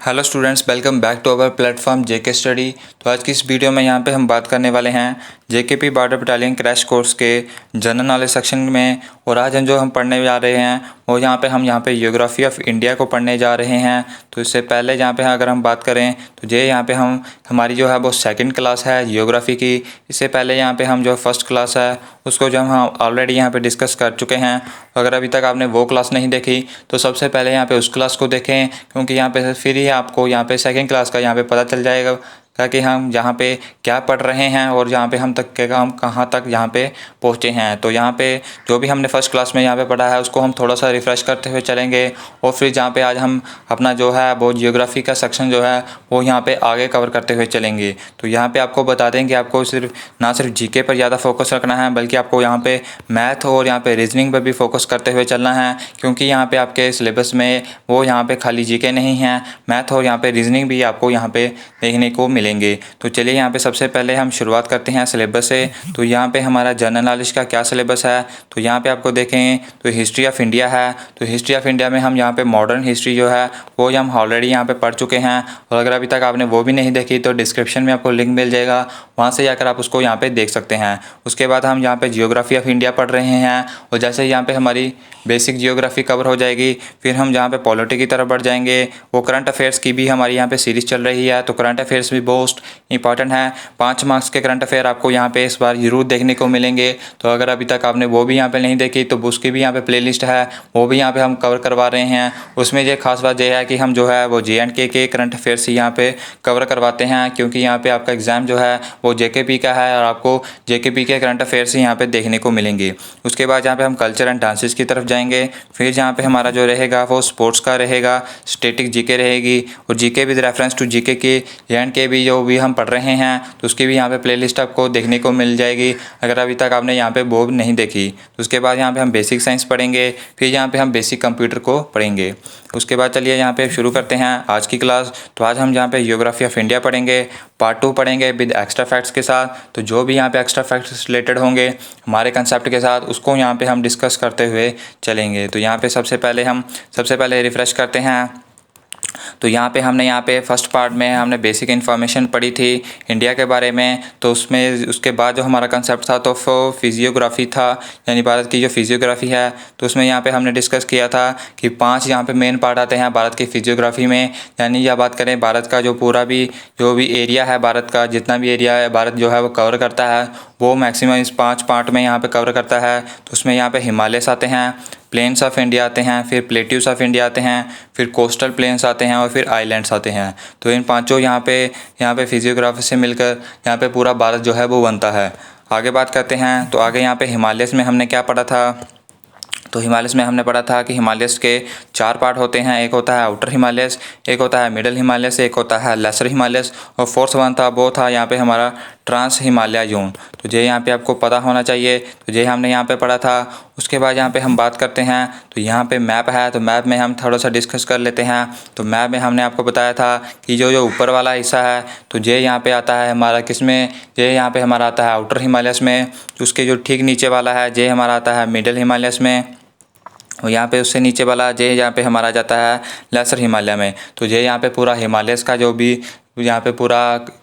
Hello students, welcome back to our platform JK study. तो आज की इस वीडियो में यहाँ पे हम बात करने वाले हैं JKP border battalion crash course के जनरल नॉलेज सेक्शन में। और आज हम पढ़ने जा रहे हैं वो यहाँ पे जियोग्राफी ऑफ इंडिया को पढ़ने जा रहे हैं। तो इससे पहले यहाँ पे अगर हम बात करें तो यहाँ पे हमारी जो है वो सेकंड क्लास है जियोग्राफी की। इससे पहले यहाँ पे हम जो फर्स्ट क्लास है उसको जो हम ऑलरेडी यहाँ पे डिस्कस कर चुके हैं। अगर अभी तक आपने वो क्लास नहीं देखी तो सबसे पहले यहाँ पे उस क्लास को देखें, क्योंकि यहाँ पे फिर ही आपको यहाँ पे सेकंड क्लास का यहाँ पे पता चल जाएगा ताकि हम यहाँ पे क्या पढ़ रहे हैं और यहाँ पे हम कहाँ तक यहाँ पे पहुँचे हैं। तो यहाँ पे जो भी हमने फर्स्ट क्लास में यहाँ पे पढ़ा है उसको हम थोड़ा सा रिफ़्रेश करते हुए चलेंगे और फिर जहाँ पे आज हम अपना जो है वो जियोग्राफी का सेक्शन जो है वो यहाँ पे आगे कवर करते हुए चलेंगे। तो यहाँ पे आपको बता दें कि आपको ना सिर्फ जीके पर ज़्यादा फोकस रखना है बल्कि आपको यहाँ पे मैथ और यहाँ पे रीजनिंग पर भी फोकस करते हुए चलना है, क्योंकि यहाँ पे आपके सिलेबस में वो यहाँ पे खाली जीके नहीं है, मैथ और यहाँ पे रीजनिंग भी आपको यहाँ पे देखने को मिलेंगे। तो चलिए यहाँ पे सबसे पहले हम शुरुआत करते हैं सिलेबस से। तो यहाँ पे हमारा जनरल नॉलेज का क्या सिलेबस है, तो यहाँ पे आपको देखें तो हिस्ट्री ऑफ इंडिया है। तो हिस्ट्री ऑफ इंडिया में हम यहाँ पे मॉडर्न हिस्ट्री जो है वो हम ऑलरेडी यहाँ पे पढ़ चुके हैं, और अगर अभी तक आपने वो भी नहीं देखी तो डिस्क्रिप्शन में आपको लिंक मिल जाएगा, वहाँ से जाकर आप उसको यहाँ पे देख सकते हैं। उसके बाद हम यहाँ पे जियोग्राफी ऑफ इंडिया पढ़ रहे हैं, और जैसे यहाँ पे हमारी बेसिक जियोग्राफी कवर हो जाएगी फिर हम जहाँ पे पॉलिटी की तरफ बढ़ जाएंगे। वो करंट अफेयर्स की भी हमारी यहाँ पे सीरीज़ चल रही है, तो करंट अफेयर्स भी बहुत इंपॉर्टेंट है। 5 मार्क्स के करंट अफेयर आपको यहाँ पे इस बार ज़रूर देखने को मिलेंगे। तो अगर अभी तक आपने वो भी यहाँ पे नहीं देखी तो उसकी भी यहाँ पे प्लेलिस्ट है, वो भी यहाँ पे हम कवर करवा रहे हैं। उसमें ये खास बात यह है कि हम जो है वो JNK के करंट अफेयर्स ही यहाँ पे कवर करवाते हैं, क्योंकि यहाँ पे आपका एग्ज़ाम जो है वो JKP का है और आपको JKP के करंट अफेयर्स ही यहाँ पे देखने को मिलेंगे। उसके बाद यहाँ पे हम कल्चर एंड डांसेस की तरफ जाएंगे। फिर जहाँ पे हमारा जो रहेगा वो स्पोर्ट्स का रहेगा, स्टैटिक जीके रहेगी, और GK with reference to GK के JNK भी जो भी हम पढ़ रहे हैं तो उसकी भी यहाँ पे प्लेलिस्ट आपको देखने को मिल जाएगी अगर अभी तक आपने यहाँ पे वो नहीं देखी। तो उसके बाद यहाँ पे हम बेसिक साइंस पढ़ेंगे, फिर यहाँ पे हम बेसिक कंप्यूटर को पढ़ेंगे। उसके बाद चलिए यहाँ पे शुरू करते हैं आज की क्लास। तो आज हम यहाँ पे जियोग्राफी ऑफ इंडिया पढ़ेंगे, पार्ट 2 पढ़ेंगे विद एक्स्ट्रा फैक्ट्स के साथ। तो जो भी यहाँ पे एक्स्ट्रा फैक्ट्स रिलेटेड होंगे हमारे कंसेप्ट के साथ उसको यहाँ पे हम डिस्कस करते हुए चलेंगे। तो यहाँ पे सबसे पहले रिफ़्रेश करते हैं। तो यहाँ पे हमने यहाँ पे फर्स्ट पार्ट में हमने बेसिक इन्फॉर्मेशन पढ़ी थी इंडिया के बारे में। तो उसके बाद जो हमारा कंसेप्ट था तो फिजियोग्राफी था, यानी भारत की जो फिजियोग्राफी है। तो उसमें यहाँ पे हमने डिस्कस किया था कि 5 यहाँ पे मेन पार्ट आते हैं भारत की फिजियोग्राफी में। यानी यह बात करें भारत का जो पूरा भी जो भी एरिया है, भारत का जितना भी एरिया है भारत जो है वो कवर करता है, वो मैक्सिमम इस 5 पार्ट में यहाँ पे कवर करता है। तो उसमें यहाँ पे हिमालयस आते हैं, प्लेन्स ऑफ इंडिया आते हैं, फिर प्लेट्यूस ऑफ इंडिया आते हैं, फिर कोस्टल प्लेन्स आते हैं और फिर आइलैंड्स आते हैं। तो इन पांचों यहाँ पे फिजियोग्राफी से मिलकर यहाँ पे पूरा भारत जो है वो बनता है। आगे बात करते हैं। तो आगे यहाँ पे हिमालयस में हमने क्या पढ़ा था, तो हिमालयस में हमने पढ़ा था कि हिमालयस के 4 पार्ट होते हैं। एक होता है आउटर हिमालयस, एक होता है मिडल हिमालयस, एक होता है लेसर हिमालयस, और फोर्थ वन था वो था यहाँ पे हमारा ट्रांस हिमालय जोन। तो ये यहाँ पे आपको पता होना चाहिए, तो ये हमने यहाँ पे पढ़ा था। उसके बाद यहाँ पे हम बात करते हैं तो यहाँ पे मैप है, तो मैप में हम थोड़ा सा डिस्कस कर लेते हैं। तो मैप में हमने आपको बताया था कि जो ऊपर वाला हिस्सा है तो ये यहाँ पे आता है हमारा किसमें, ये यहाँ पे हमारा आता है आउटर हिमालयस में। तो उसके जो ठीक नीचे वाला है ये हमारा आता है मिडल हिमालयस में, और यहाँ पे उससे नीचे वाला जे यहाँ पे हमारा जाता है लेसर हिमालय में। तो ये यहाँ पे पूरा हिमालयस का जो भी यहाँ पे पूरा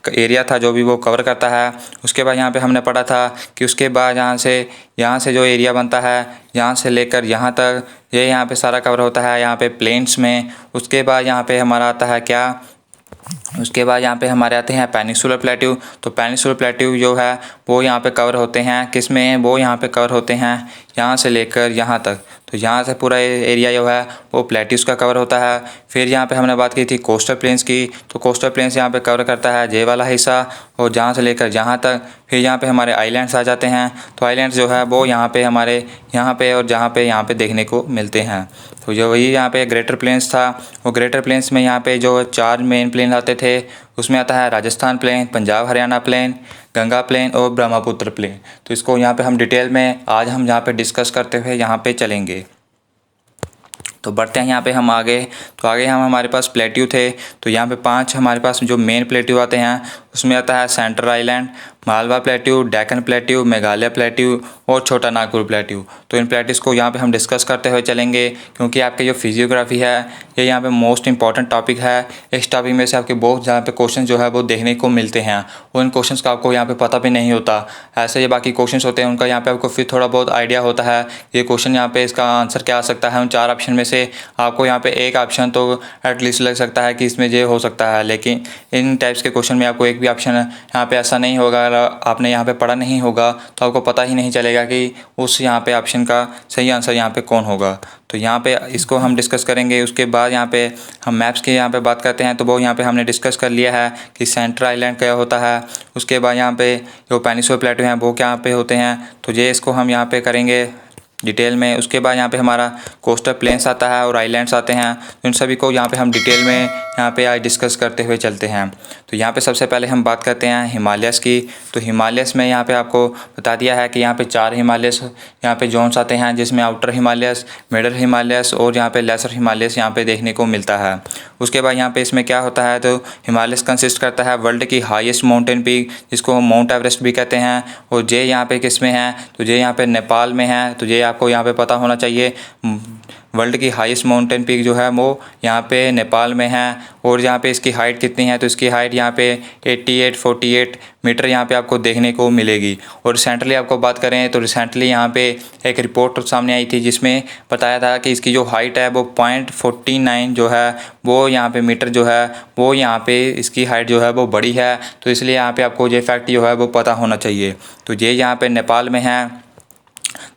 एरिया था जो भी वो कवर करता है। उसके बाद यहाँ पे हमने पढ़ा था कि उसके बाद यहाँ से जो एरिया बनता है यहाँ से लेकर यहाँ तक ये यहाँ पे सारा कवर होता है यहाँ पे प्लेन्स में। उसके बाद यहाँ पे हमारा आता है क्या, उसके बाद यहाँ पे हमारे आते हैं पेनिनसुलर प्लेट्यू। तो पेनिनसुलर प्लेट्यू जो है वो यहाँ पे कवर होते हैं किस में, वो यहाँ पे कवर होते हैं यहाँ से लेकर यहाँ तक। तो यहाँ से पूरा एरिया जो है वो प्लेट्यूज का कवर होता है। फिर यहाँ पे हमने बात की थी कोस्टल प्लेन्स की, तो कोस्टल प्लेन्स यहाँ पे कवर करता है जे वाला हिस्सा और जहाँ से लेकर जहाँ तक। फिर यहाँ पे हमारे आइलैंड्स आ जाते हैं, तो आइलैंड्स जो है वो यहाँ पे हमारे यहाँ पे और जहाँ पे यहाँ पे देखने को मिलते हैं। तो जो वही यहाँ पे ग्रेटर प्लेन्स था, वो ग्रेटर प्लेन्स में यहाँ पे जो 4 मेन प्लेन आते थे उसमें आता है Rajasthan plain, Punjab Haryana plain, Ganga plain और ब्रह्मपुत्र प्लेन। तो इसको यहाँ पे हम डिटेल में आज हम यहाँ पे डिस्कस करते हुए यहाँ पे चलेंगे। तो बढ़ते हैं यहाँ पे हम आगे। तो आगे हमारे पास प्लेट्यू थे, तो यहाँ पे 5 हमारे पास जो मेन प्लेट्यू आते हैं उसमें आता है central island, Malwa plateau, Deccan plateau, Meghalaya plateau और छोटा नागपुर प्लेट्यू। तो इन प्लेट्यूज़ को यहाँ पे हम डिस्कस करते हुए चलेंगे, क्योंकि आपके जो फिजियोग्राफी है ये यहाँ पे मोस्ट इंपॉर्टेंट टॉपिक है। इस टॉपिक में से आपके बहुत यहाँ पे क्वेश्चन जो है वो देखने को मिलते हैं और इन क्वेश्चंस का आपको यहाँ पे पता भी नहीं होता। ऐसे ये बाकी क्वेश्चंस होते हैं उनका यहाँ पे आपको फिर थोड़ा बहुत आइडिया होता है ये क्वेश्चन यहाँ पे इसका आंसर क्या आ सकता है। उन 4 ऑप्शन में से आपको यहाँ पे एक ऑप्शन तो एटलीस्ट लग सकता है कि इसमें ये हो सकता है, लेकिन इन टाइप्स के क्वेश्चन में आपको एक भी ऑप्शन यहाँ पे ऐसा नहीं होगा। आपने यहाँ पे पढ़ा नहीं होगा तो आपको पता ही नहीं चलेगा कि उस यहाँ पे ऑप्शन का सही आंसर यहाँ पे कौन होगा। तो यहाँ पे इसको हम डिस्कस करेंगे। उसके बाद यहाँ पे हम मैप्स की यहाँ पे बात करते हैं, तो वो यहाँ पे हमने डिस्कस कर लिया है कि सेंट्रल आइलैंड क्या होता है। उसके बाद यहाँ पे जो पेनिनसुला प्लेटू हैं वो क्या पे होते हैं, तो ये इसको हम यहाँ पे करेंगे डिटेल में। उसके बाद यहाँ पे हमारा कोस्टल प्लेन्स आता है और आइलैंड्स आते हैं, तो इन सभी को यहाँ पे हम डिटेल में यहाँ पे आज डिस्कस करते हुए चलते हैं। तो यहाँ पे सबसे पहले हम बात करते हैं हिमालयस की। तो हिमालयस में यहाँ पे आपको बता दिया है कि यहाँ पे 4 हिमालयस यहाँ पे जोन्स आते हैं, जिसमें आउटर हिमालयस, मिडल हिमालयस और यहाँ पे लेसर हिमालयस यहाँ पे देखने को मिलता है। उसके बाद यहाँ पे इसमें क्या होता है, तो हिमालयस कंसिस्ट करता है वर्ल्ड की हाईएस्ट माउंटेन पीक, जिसको हम माउंट एवरेस्ट भी कहते हैं। और ये यहाँ पे किस में है, तो ये यहाँ पे नेपाल में है। तो ये आपको यहाँ पे पता होना चाहिए। वर्ल्ड की हाईएस्ट माउंटेन पीक जो है वो यहाँ पे नेपाल में है। और यहाँ पे इसकी हाइट कितनी है, तो इसकी हाइट यहाँ पे 48 मीटर यहाँ पे आपको देखने को मिलेगी। और रिसेंटली आपको बात करें तो रिसेंटली यहाँ पे एक रिपोर्ट सामने आई थी जिसमें बताया था कि इसकी जो हाइट है वो 0.49 जो है वो यहाँ पे मीटर जो है वो यहाँ पे इसकी हाइट जो है वो बड़ी है। तो इसलिए यहाँ पे आपको ये फैक्ट जो है वो पता होना चाहिए। तो ये यहाँ पे नेपाल में है,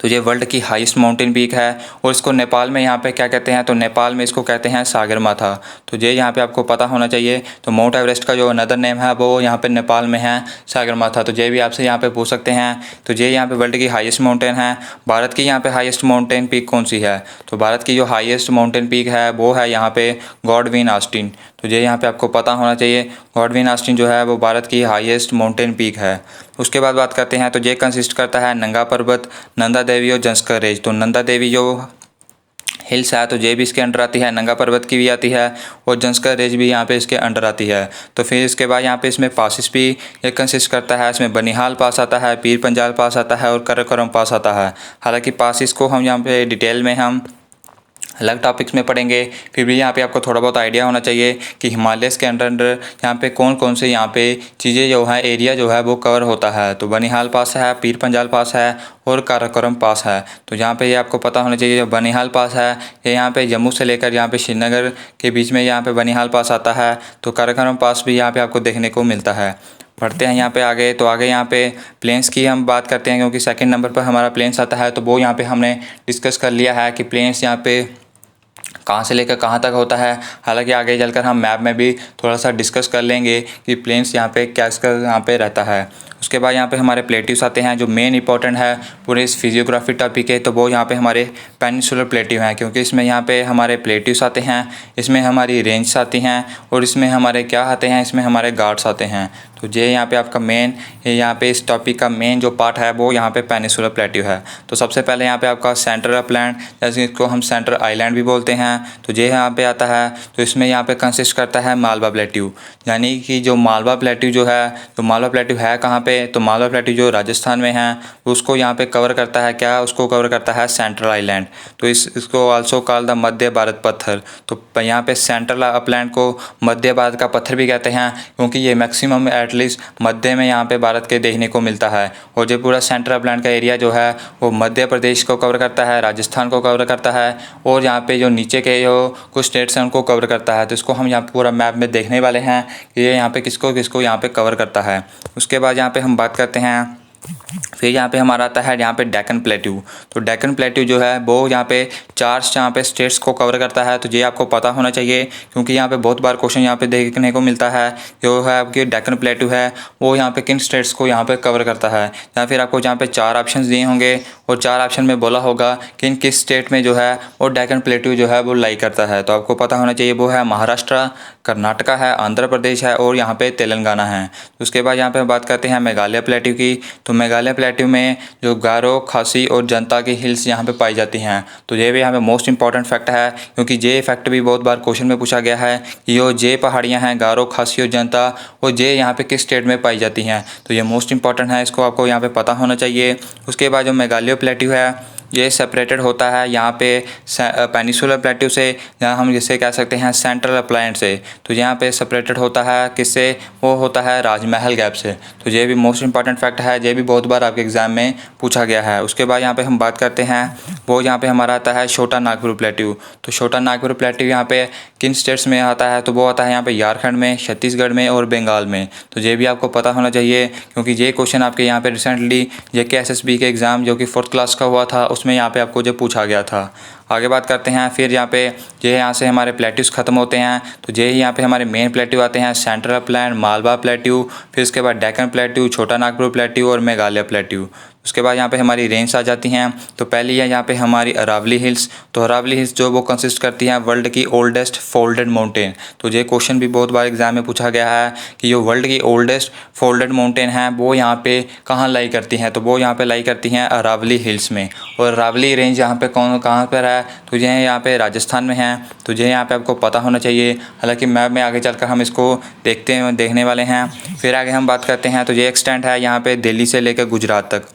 तो ये वर्ल्ड की हाईएस्ट माउंटेन पीक है। और इसको नेपाल में यहाँ पे क्या कहते हैं, तो नेपाल में इसको कहते हैं सागरमाथा। तो ये यहाँ पे आपको पता होना चाहिए। तो माउंट एवरेस्ट का जो अनदर नेम है वो यहाँ पे नेपाल में है सागरमाथा। तो ये भी आपसे यहाँ पे पूछ सकते हैं। तो ये यहाँ पे वर्ल्ड की हाईएस्ट माउंटेन है। भारत की यहाँ पे हाईएस्ट माउंटेन पीक कौन सी है, तो भारत की जो हाईएस्ट माउंटेन पीक है वो है यहाँ पे गॉडविन ऑस्टिन। तो ये यहाँ पे आपको पता होना चाहिए। गॉडविन ऑस्टिन जो है वो भारत की हाईएस्ट माउंटेन पीक है। उसके बाद बात करते हैं, तो ये कंसिस्ट करता है नंगा पर्वत, नंदा देवी और जंस्कर रेंज। तो नंदा देवी जो हिल्स है तो ये भी इसके अंडर आती है, नंगा पर्वत की भी आती है और जंस्कर रेंज भी यहाँ पे इसके अंडर आती है। तो फिर इसके बाद यहाँ पे इसमें पासिस भी ये कंसिस्ट करता है। इसमें बनिहाल पास आता है, पीर पंजाल पास आता है और कराकोरम पास आता है। हालांकि पासिस को हम यहाँ पे डिटेल में हम अलग टॉपिक्स में पढ़ेंगे, फिर भी यहाँ पे आपको थोड़ा बहुत आइडिया होना चाहिए कि हिमालयस के अंडर यहाँ पे कौन कौन से यहाँ पे चीज़ें जो है एरिया जो है वो कवर होता है। तो बनिहाल पास है, पीर पंजाल पास है और काराकोरम पास है। तो यहाँ पे ये आपको पता होना चाहिए। जो बनिहाल पास है ये यहाँ पे जम्मू से लेकर यहाँ पे श्रीनगर के बीच में यहाँ पे बनिहाल पास आता है। तो काराकोरम पास भी यहाँ पे आपको देखने को मिलता है। बढ़ते हैं यहाँ पे आगे। तो आगे यहाँ पे प्लेन्स की हम बात करते हैं, क्योंकि सेकंड नंबर पर हमारा प्लेन्स आता है। तो वो यहाँ पे हमने डिस्कस कर लिया है कि प्लेन्स यहाँ पे कहाँ से लेकर कहाँ तक होता है। हालांकि आगे चलकर हम मैप में भी थोड़ा सा डिस्कस कर लेंगे कि प्लेन्स यहाँ पे क्या यहाँ पे रहता है। उसके बाद यहाँ पे हमारे प्लेट्यूस आते हैं, जो मेन इंपॉर्टेंट है पूरे इस फिजियोग्राफी टॉपिक है। तो वो यहाँ पे हमारे पेनिनसुलर प्लेट्यू हैं, क्योंकि इसमें यहाँ पे हमारे प्लेट्यूस आते हैं, इसमें हमारी रेंज आती हैं और इसमें हमारे क्या आते हैं, इसमें हमारे गार्ड्स आते हैं। तो ये यहाँ पे आपका मेन यहाँ पे इस टॉपिक का मेन जो पार्ट है वो यहाँ पे पेनिनसुलर प्लेट्यू है। तो सबसे पहले यहाँ पे आपका सेंट्रल अपलैंड, जैसे इसको हम सेंट्रल आइलैंड भी बोलते हैं, तो ये यहाँ पे आता है। तो इसमें यहाँ पे कंसिस्ट करता है मालवा प्लेट्यू, यानी कि जो मालवा प्लेट्यू जो है, तो मालवा प्लेट्यू है कहाँ पे, तो मालवा प्लेट्यू जो राजस्थान में है उसको यहाँ पे कवर करता है क्या, उसको कवर करता है सेंट्रल आइलैंड। तो इसको आल्सो कॉल द मध्य भारत पत्थर। तो यहाँ पे सेंट्रल अपलैंड को मध्य भारत का पत्थर भी कहते हैं, क्योंकि ये मैक्सिमम एटलीस्ट मध्य में यहाँ पे भारत के देखने को मिलता है। और जो पूरा सेंट्रल अपलैंड का एरिया जो है वो मध्य प्रदेश को कवर करता है, राजस्थान को कवर करता है और यहाँ पे जो नीचे के जो कुछ स्टेट्स हैं उनको कवर करता है। तो इसको हम यहाँ पूरा मैप में देखने वाले हैं कि ये यहाँ पे किसको किसको यहाँ पे कवर करता है। उसके बाद यहाँ पे हम बात करते हैं, फिर यहाँ पे हमारा आता है यहाँ पे डेक्कन प्लेट्यू। तो डेक्कन प्लेट्यू जो है वो यहाँ पे 4 यहाँ पे स्टेट्स को कवर करता है। तो ये आपको पता होना चाहिए, क्योंकि यहाँ पे बहुत बार क्वेश्चन यहाँ पे देखने को मिलता है। जो है आपकी डेक्कन प्लेट्यू है वो यहाँ पे किन स्टेट्स को यहाँ पे कवर करता है, या फिर आपको यहाँ पे 4 ऑप्शन दिए होंगे और 4 ऑप्शन में बोला होगा कि किस स्टेट में जो है वो डेक्कन प्लेट्यू जो है वो लाई करता है। तो आपको पता होना चाहिए वो है महाराष्ट्र, कर्नाटका है, आंध्र प्रदेश है और यहाँ पे तेलंगाना है। उसके बाद यहाँ पे बात करते हैं मेघालय प्लेट्यू की। तो मेघालय प्लेट्यू में जो गारो, खासी और जनता की हिल्स यहाँ पे पाई जाती हैं। तो ये भी यहाँ पे मोस्ट इंपॉर्टेंट फैक्ट है, क्योंकि ये फैक्ट भी बहुत बार क्वेश्चन में पूछा गया है कि जो जे पहाड़ियाँ हैं गारो, खासी और जनता, वो जे यहाँ पे किस स्टेट में पाई जाती हैं। तो ये मोस्ट इंपॉर्टेंट है, इसको आपको यहाँ पे पता होना चाहिए। उसके बाद जो मेघालय प्लेट्यू है ये सेपरेटेड होता है यहाँ पे पेनिसुलर प्लेट्यू से, जहाँ हम जिसे कह सकते हैं सेंट्रल अपलाइंट से। तो यहाँ पे सेपरेटेड होता है किससे, वो होता है राजमहल गैप से। तो ये भी मोस्ट इंपॉर्टेंट फैक्ट है, ये भी बहुत बार आपके एग्जाम में पूछा गया है। उसके बाद यहाँ पे हम बात करते हैं, वो यहाँ पे हमारा आता है छोटा नागपुर प्लेट्यू। तो छोटा नागपुर प्लेट्यू यहाँ पे किन स्टेट्स में आता है, तो वो आता है यहाँ पे झारखंड में, छत्तीसगढ़ में और बंगाल में। तो ये भी आपको पता होना चाहिए, क्योंकि ये क्वेश्चन आपके यहाँ पे रिसेंटली जेके एसएसबी के एग्ज़ाम जो कि 4th क्लास का हुआ था उसमें यहाँ पे आपको जो पूछा गया था। आगे बात करते हैं, फिर यहाँ पे यहाँ से हमारे प्लेट्यूज ख़त्म होते हैं। तो ये यहाँ पे हमारे मेन प्लेट्यू आते हैं, सेंट्रल अपलैंड, मालवा प्लेट्यू, फिर उसके बाद डेक्कन प्लेट्यू, छोटा नागपुर प्लेट्यू और मेघालय प्लेट्यू। उसके बाद यहाँ पे हमारी रेंज आ जाती हैं। तो पहली है यहाँ पे हमारी अरावली हिल्स। तो अरावली हिल्स जो वो कंसिस्ट करती हैं वर्ल्ड की ओल्डेस्ट फोल्डेड माउंटेन। तो ये क्वेश्चन भी बहुत बार एग्जाम में पूछा गया है कि जो वर्ल्ड की ओल्डेस्ट फोल्डेड माउंटेन है वो यहाँ पे कहाँ लाई करती हैं, तो वो यहाँ पे लाई करती हैं अरावली हिल्स में। और अरावली रेंज यहाँ पे कहाँ पर है, तो ये यहाँ पे राजस्थान में है। तो ये यहाँ पे आपको पता होना चाहिए, हालांकि मैप में आगे चलकर हम इसको देखने वाले हैं। फिर आगे हम बात करते हैं, तो ये एक्सटेंड है यहाँ पे दिल्ली से लेकर गुजरात तक।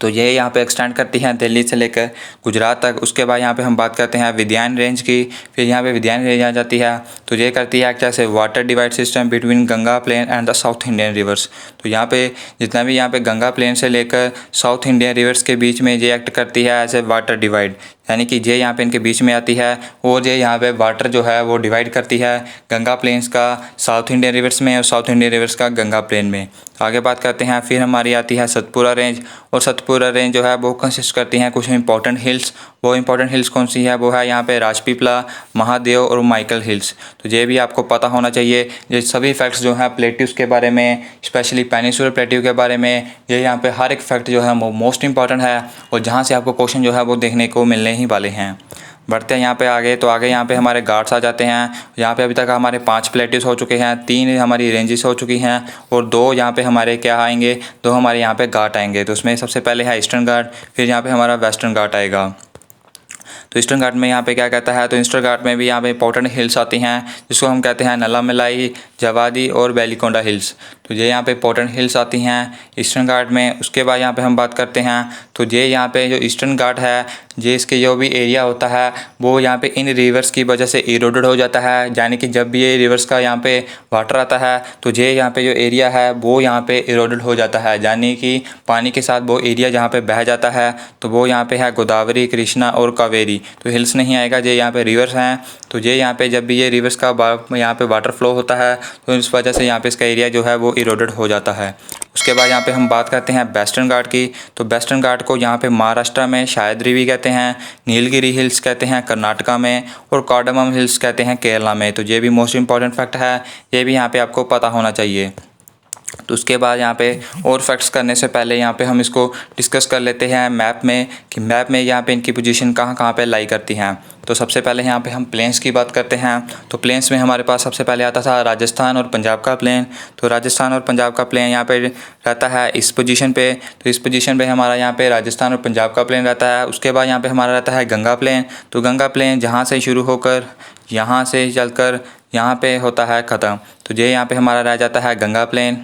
तो ये यहाँ पे एक्सटेंड करती हैं दिल्ली से लेकर गुजरात तक। उसके बाद यहाँ पे हम बात करते हैं विद्यान रेंज की। फिर यहाँ पे विद्यान रेंज आ जाती है। तो ये करती है क्या से water divide system between Ganga plain and the south Indian rivers. तो यहाँ पे जितना भी यहाँ पे गंगा प्लेन से लेकर साउथ इंडियन रिवर्स के बीच में ये एक्ट करती है एज ए वाटर डिवाइड, यानी कि ये यहाँ पे इनके बीच में आती है और ये यहाँ पे वाटर जो है वो डिवाइड करती है गंगा प्लेन्स का साउथ इंडियन रिवर्स में और साउथ इंडियन रिवर्स का गंगा प्लेन में। आगे बात करते हैं, फिर हमारी आती है सतपुरा रेंज। और सतपुरा रेंज जो है वो कंसिस्ट करती हैं कुछ इंपॉर्टेंट हिल्स। वो इंपॉर्टेंट हिल्स कौन सी है, वो है यहाँ पे राजपीपला, महादेव और माइकल हिल्स। तो ये भी आपको पता होना चाहिए। ये सभी फैक्ट्स जो हैं प्लेट्यूज के बारे में, स्पेशली पेनिसुलर प्लेट्यू के बारे में, ये यहाँ पे हर एक फैक्ट जो है वो मोस्ट इंपॉर्टेंट है और जहाँ से आपको क्वेश्चन जो है वो देखने को मिलने ही वाले हैं। बढ़ते हैं यहाँ पे आगे। तो आगे यहाँ पे हमारे गार्ड्स आ जाते हैं। यहाँ पे अभी तक हमारे 5 प्लेट्यूज हो चुके हैं, 3 हमारी रेंजेस हो चुकी हैं और 2 यहाँ पे हमारे क्या आएंगे, 2 हमारे यहाँ पे घाट आएंगे। तो उसमें सबसे पहले है ईस्टर्न घाट, फिर यहाँ पे हमारा वेस्टर्न घाट आएगा। तो ईस्टर्न घाट में यहाँ पे क्या कहता है, तो ईस्टर्न घाट में भी यहाँ पे इंपॉर्टेंट हिल्स आती हैं जिसको हम कहते हैं नलामलाई, जवादी और बेलीकोंडा हिल्स। तो ये यहाँ पे इंपॉर्टेंट हिल्स आती हैं ईस्टर्न घाट में। उसके बाद यहाँ पे हम बात करते हैं, तो ये यहाँ पे जो ईस्टर्न घाट है, ये इसके जो भी एरिया होता है वो यहाँ पे इन रिवर्स की वजह से इरोडेड हो जाता है, यानी कि जब भी ये रिवर्स का यहाँ पे वाटर आता है तो ये यहाँ पे जो एरिया है वो यहाँ पे इरोडेड हो जाता है, यानी कि पानी के साथ वो एरिया जहाँ पे बह जाता है तो वो यहाँ पे है गोदावरी, कृष्णा और कावेरी। तो हिल्स नहीं आएगा, ये यहाँ पे रिवर्स हैं। तो ये यहाँ पे जब भी ये रिवर्स का यहाँ पे वाटर फ्लो होता है तो इस वजह से यहाँ पे इसका एरिया जो है वो इरोडेड हो जाता है। उसके बाद यहाँ पे हम बात करते हैं वेस्टर्न घाट की। तो वेस्टर्न घाट को यहाँ पे महाराष्ट्र में शायद्री भी कहते हैं, नीलगिरी हिल्स कहते हैं कर्नाटका में और कार्डमम हिल्स कहते हैं केरला में। तो ये भी मोस्ट इंपॉर्टेंट फैक्ट है, ये भी यहाँ पे आपको पता होना चाहिए। तो उसके बाद यहाँ पे और फैक्ट्स करने से पहले यहाँ पे हम इसको डिस्कस कर लेते हैं मैप में, कि मैप में यहाँ पे इनकी पोजीशन कहाँ कहाँ पे लाई करती हैं। तो सबसे पहले यहाँ पे हम प्लेन्स की बात करते हैं। तो प्लेन्स में हमारे पास सबसे पहले आता था राजस्थान और पंजाब का प्लेन। तो राजस्थान और पंजाब का प्लेन यहाँ पे रहता है इस पोजीशन पे। तो इस पोजीशन पे हमारा यहाँ पे राजस्थान और पंजाब का प्लेन रहता है। उसके बाद यहाँ पे हमारा रहता है गंगा प्लेन। तो गंगा प्लेन जहाँ से शुरू होकर यहाँ से चलकर यहाँ पे होता है ख़त्म। तो ये यहाँ पे हमारा रह जाता है गंगा प्लेन।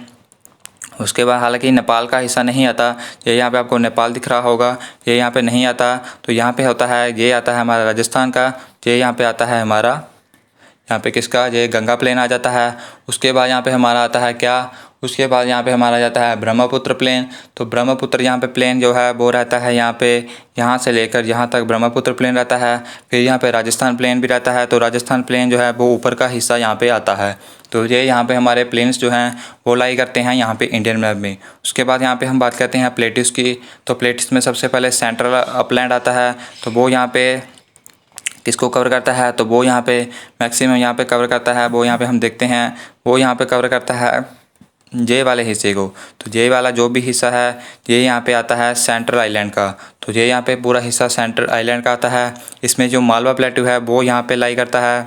उसके बाद हालांकि नेपाल का हिस्सा नहीं आता, ये यहाँ पे आपको नेपाल दिख रहा होगा, ये यहाँ पे नहीं आता। तो यहाँ पे होता है, ये आता है हमारा राजस्थान का, ये यहाँ पे आता है हमारा यहाँ पे किसका, ये गंगा प्लेन आ जाता है। उसके बाद यहाँ पे हमारा आता है क्या, उसके बाद यहाँ पे हमारा जाता है ब्रह्मपुत्र प्लेन। तो ब्रह्मपुत्र यहाँ पे प्लेन जो है वो रहता है यहाँ पे, यहाँ से लेकर यहाँ तक ब्रह्मपुत्र प्लेन रहता है। फिर यहाँ पे राजस्थान प्लेन भी रहता है। तो राजस्थान प्लेन जो है वो ऊपर का हिस्सा यहाँ पे आता है। तो ये यहाँ पे हमारे प्लेन्स जो हैं वो लाई करते हैं यहाँ पे इंडियन मैप में। उसके बाद यहाँ पे हम बात करते हैं प्लेट्यूज की। तो प्लेट्यूज में सबसे पहले सेंट्रल अपलैंड आता है। तो वो यहाँ पे किसको कवर करता है, तो वो यहाँ पे मैक्सिमम यहाँ पे कवर करता है। वो यहाँ पे हम देखते हैं, वो यहाँ पे कवर करता है जे वाले हिस्से को। तो जे वाला जो भी हिस्सा है ये यहाँ पे आता है सेंट्रल आइलैंड का। तो ये यहाँ पे पूरा हिस्सा सेंट्रल आइलैंड का आता है। इसमें जो मालवा प्लेट्यू है वो यहाँ पे लाई करता है।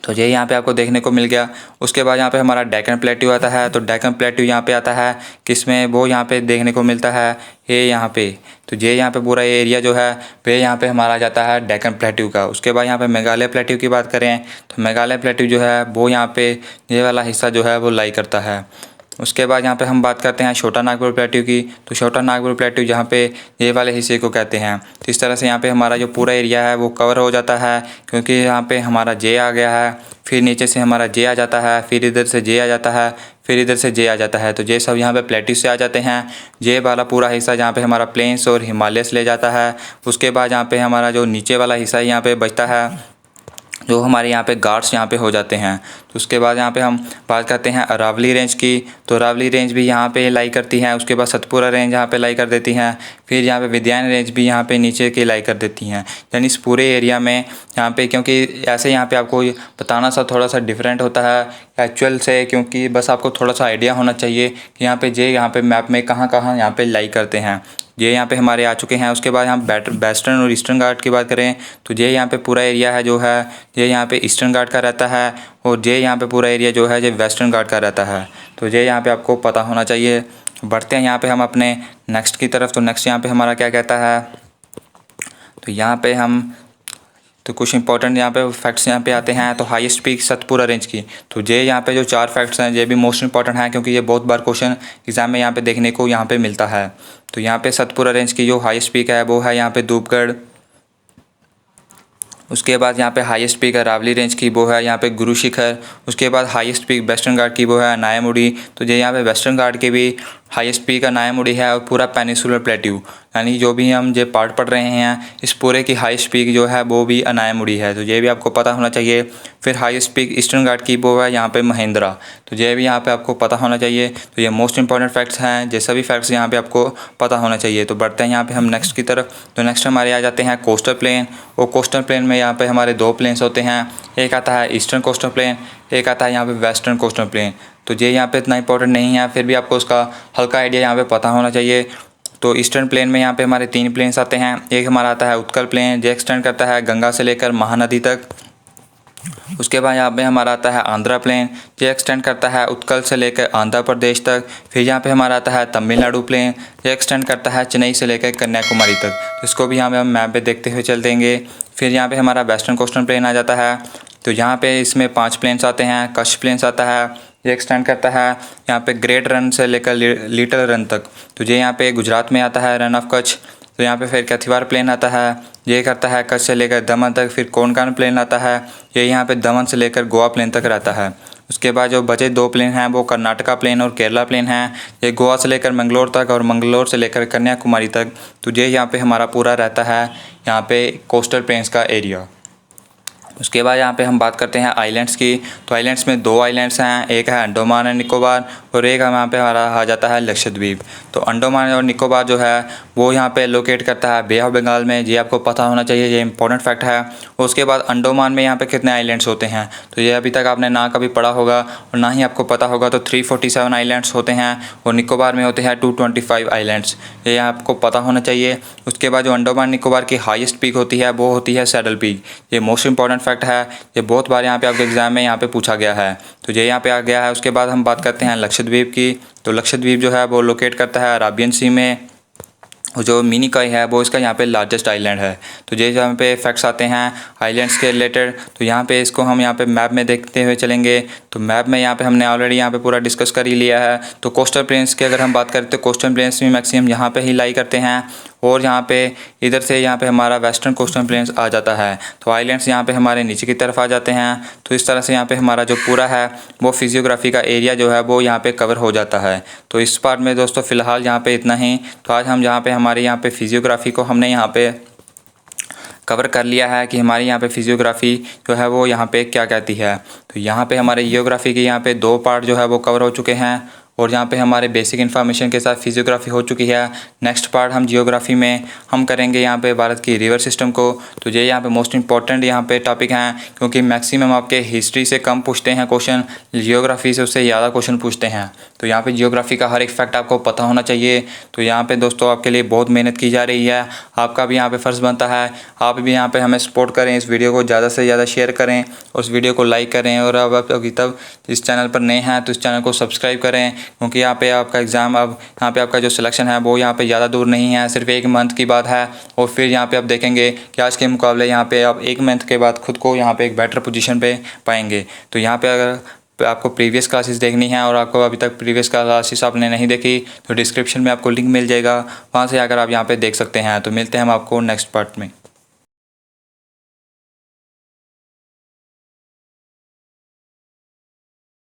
तो ये यहाँ पे आपको देखने को मिल गया। उसके बाद यहाँ पे हमारा डेक्कन प्लेट्यू आता है। तो डेक्कन प्लेट्यू यहाँ पे आता है किसमें, वो यहाँ पे देखने को मिलता है ये यहाँ पे। तो ये यहाँ पे पूरा एरिया जो है वे यहाँ पे हमारा आ जाता है डेक्कन प्लेट्यू का। उसके बाद यहाँ पे मेघालय प्लेट्यू की बात करें तो मेघालय प्लेट्यू जो है वो यहाँ पे ये वाला हिस्सा जो है वो लाई करता है। उसके बाद यहाँ पे हम बात करते हैं छोटा नागपुर प्लेट्यू की। तो छोटा नागपुर प्लेट्यू जहाँ पे ये वाले हिस्से को कहते हैं। तो इस तरह से यहाँ पे हमारा जो पूरा एरिया है वो कवर हो जाता है, क्योंकि यहाँ पे हमारा जे आ गया है, फिर नीचे से हमारा जे आ जाता है, फिर इधर से जे आ जाता है, फिर इधर से जे आ जाता है। तो ये सब यहाँ पे प्लेट्यू से आ जाते हैं। जे वाला पूरा हिस्सा जहाँ पे हमारा प्लेन्स और हिमालयस ले जाता है। उसके बाद यहाँ पे हमारा जो नीचे वाला हिस्सा यहाँ पे बचता है, जो हमारे यहाँ पे गार्ड्स यहाँ पे हो जाते हैं। तो उसके बाद यहाँ पे हम बात करते हैं अरावली रेंज की। तो अरावली रेंज भी यहाँ पे लाई करती है। उसके बाद सतपुरा रेंज यहाँ पे लाई कर देती हैं। फिर यहाँ पे विद्यान रेंज भी यहाँ पे नीचे की लाई कर देती हैं। यानी इस पूरे एरिया में यहाँ पे, क्योंकि ऐसे यहाँ पे आपको बताना सा थोड़ा सा डिफरेंट होता है एक्चुअल से, क्योंकि बस आपको थोड़ा सा आइडिया होना चाहिए कि यहाँ पे जे यहाँ पे मैप में कहाँ कहाँ यहाँ पे लाई करते हैं। ये यहाँ पे हमारे आ चुके हैं। उसके बाद हम वेस्टर्न और ईस्टर्न घाट की बात करें तो ये यहाँ पे पूरा एरिया है जो है ये यहाँ पे ईस्टर्न घाट का रहता है, और ये यहाँ पे पूरा एरिया जो है ये वेस्टर्न घाट का रहता है। तो ये यहाँ पे आपको पता होना चाहिए। बढ़ते हैं यहाँ पे हम अपने नेक्स्ट की तरफ। तो नेक्स्ट यहाँ पे हमारा क्या कहता है, तो यहाँ पे हम तो कुछ इंपॉर्टेंट यहाँ पे फैक्ट्स यहाँ पे आते हैं। तो हाईएस्ट पीक सतपुरा रेंज की। तो ये यहाँ पे जो 4 फैक्ट्स हैं ये भी मोस्ट इंपॉर्टेंट हैं, क्योंकि ये बहुत बार क्वेश्चन एग्जाम में यहाँ पे देखने को यहाँ पे मिलता है। तो यहाँ पे सतपुरा रेंज की जो हाईएस्ट पीक है वो है यहाँ पे धूपगढ़। उसके बाद यहाँ पे हाईएस्ट पीक अरावली रेंज की वो है यहाँ पे गुरु शिखर। उसके बाद हाईएस्ट पीक वेस्टर्न घाट की वो है अनायामुड़ी। तो ये यहाँ पे वेस्टर्न घाट की भी हाईएस्ट पीक अनायामुड़ी है, और पूरा पेनिसुलर प्लेट्यू यानी जो भी हम जो पार्ट पढ़ रहे हैं इस पूरे की हाईएस्ट पीक जो है वो भी अनायामुड़ी है। तो ये भी आपको पता होना चाहिए। फिर हाईएस्ट पीक ईस्टर्न घाट की वो है यहाँ पे महेंद्रा। तो ये भी यहाँ पे आपको पता होना चाहिए। तो ये मोस्ट इंपॉर्टेंट फैक्ट्स हैं, ये सभी फैक्ट्स यहाँ पे आपको पता होना चाहिए। तो बढ़ते हैं यहाँ पे हम नेक्स्ट की तरफ। तो नेक्स्ट हमारे आ जाते हैं कोस्टल प्लेन। और कोस्टल प्लेन में यहाँ पे हमारे 2 प्लेन्स होते हैं। एक आता है ईस्टर्न कोस्टल प्लेन, एक आता है यहाँ पे वेस्टर्न कोस्टल प्लेन। तो ये यहाँ पे इतना इंपॉर्टेंट नहीं है, फिर भी आपको उसका हल्का आइडिया यहाँ पे पता होना चाहिए। तो ईस्टर्न प्लेन में यहाँ पे हमारे 3 प्लेन्स आते हैं। एक हमारा आता है उत्कल प्लेन, जो एक्सटेंड करता है गंगा से लेकर महानदी तक। उसके बाद यहाँ पे हमारा आता है आंध्रा प्लेन, जो एक्सटेंड करता है उत्कल से लेकर आंध्र प्रदेश तक। फिर यहाँ पे हमारा आता है तमिलनाडु प्लेन, जो एक्सटेंड करता है चेन्नई से लेकर कन्याकुमारी तक। तो इसको भी यहाँ पे हम मैप पे देखते हुए चल देंगे। फिर यहाँ पे हमारा वेस्टर्न कोस्टल प्लेन आ जाता है। तो यहाँ पे इसमें 5 प्लेन्स आते हैं। कच्छ प्लेन्स आता है, ये एक्सटेंड करता है यहाँ पे ग्रेट रन से लेकर लिटिल रन तक। तो ये यहाँ पे गुजरात में आता है रन ऑफ कच्छ। तो यहाँ पे फिर कथिवार प्लेन आता है, ये करता है कच्छ से लेकर दमन तक। फिर कोंकण प्लेन आता है, ये यहाँ पे दमन से लेकर गोवा प्लेन तक रहता है। उसके बाद जो बचे 2 प्लेन हैं वो कर्नाटका प्लेन और केरला प्लेन हैं। ये गोवा से लेकर मंगलोर तक और मंगलोर से लेकर कन्याकुमारी तक। तो ये यहाँ पे हमारा पूरा रहता है यहाँ पे कोस्टल प्लेन्स का एरिया। उसके बाद यहाँ पे हम बात करते हैं आइलैंड्स की। तो आइलैंड्स में 2 आइलैंड्स हैं, एक है अंडमान एंड निकोबार और एक यहाँ पे हमारा आ जाता है लक्षद्वीप। तो अंडमान और निकोबार जो है वो यहाँ पे लोकेट करता है बे ऑफ बंगाल में। ये आपको पता होना चाहिए, ये इंपॉर्टेंट फैक्ट है। और उसके बाद अंडमान में यहाँ पे कितने आइलैंड्स होते हैं, तो ये अभी तक आपने ना कभी पढ़ा होगा और ना ही आपको पता होगा। तो 347 आइलैंड्स होते हैं और निकोबार में होते हैं 225 आइलैंड्स, ये आपको पता होना चाहिए। उसके बाद जो अंडमान निकोबार की हाईएस्ट पीक होती है वो होती है सैडल पीक। ये मोस्ट इंपॉर्टेंट फैक्ट है, ये बहुत बार यहाँ पे आपके एग्जाम में यहाँ पे पूछा गया है। तो ये यहाँ पे आ गया है। उसके बाद हम बात करते हैं लक्षद्वीप की। तो लक्षद्वीप जो है वो लोकेट करता है अराबियन सी में। जो मिनिकॉय है वो इसका यहाँ पे लार्जेस्ट आइलैंड है। तो ये यहाँ पे फैक्ट्स आते हैं आइलैंड्स के रिलेटेड। तो यहाँ पे इसको हम यहाँ पे मैप में देखते हुए चलेंगे। तो मैप में यहाँ पे हमने ऑलरेडी यहाँ पे पूरा डिस्कस कर ही लिया है। तो कोस्टल प्लेन्स की अगर हम बात करें तो कोस्टल प्लेन्स भी मैक्सिमम यहाँ पे ही लाई करते हैं, और यहाँ पे इधर से यहाँ पे हमारा वेस्टर्न कोस्टल प्लेन्स आ जाता है। तो आइलैंड्स यहाँ पे हमारे नीचे की तरफ आ जाते हैं। तो इस तरह से यहाँ पे हमारा जो पूरा है वो फिजियोग्राफी का एरिया जो है वो यहाँ पे कवर हो जाता है। तो इस पार्ट में दोस्तों फ़िलहाल यहाँ पे इतना ही। तो आज हम यहाँ पे हमारे यहाँ पे फिजियोग्राफी को हमने यहाँ पे कवर कर लिया है कि हमारी यहाँ पे फिजियोग्राफी जो है वो यहाँ पे क्या कहती है। तो यहाँ पे हमारे जियोग्राफी के यहाँ पे 2 पार्ट जो है वो कवर हो चुके हैं, और यहाँ पे हमारे बेसिक इन्फॉर्मेशन के साथ फिजियोग्राफी हो चुकी है। नेक्स्ट पार्ट हम जियोग्राफी में हम करेंगे यहाँ पे भारत की रिवर सिस्टम को। तो ये यहाँ पे मोस्ट इंपॉर्टेंट यहाँ पे टॉपिक हैं, क्योंकि मैक्सिमम आपके हिस्ट्री से कम पूछते हैं क्वेश्चन, जियोग्राफी से उससे ज़्यादा क्वेश्चन पूछते हैं। तो यहाँ पे जियोग्राफी का हर एक फैक्ट आपको पता होना चाहिए। तो यहाँ पे दोस्तों आपके लिए बहुत मेहनत की जा रही है, आपका भी यहाँ पे फ़र्ज़ बनता है आप भी यहाँ पे हमें सपोर्ट करें, इस वीडियो को ज़्यादा से ज़्यादा शेयर करें, उस वीडियो को लाइक करें। और अब आप अभी तक इस चैनल पर नए हैं तो इस चैनल को सब्सक्राइब करें, क्योंकि यहाँ पे आपका एग्ज़ाम अब यहाँ पे आपका जो सिलेक्शन है वो यहाँ पे ज़्यादा दूर नहीं है, सिर्फ 1 मंथ की बात है। और फिर यहाँ पे आप देखेंगे कि आज के मुकाबले यहाँ पे आप 1 मंथ के बाद खुद को यहाँ पे एक बेटर पोजीशन पे पाएंगे। तो यहाँ पे अगर आपको प्रीवियस क्लासेस देखनी है और आपको अभी तक प्रीवियस क्लासेस आपने नहीं देखी तो डिस्क्रिप्शन में आपको लिंक मिल जाएगा, वहाँ से आकर आप यहाँ पे देख सकते हैं। तो मिलते हैं हम आपको नेक्स्ट पार्ट में।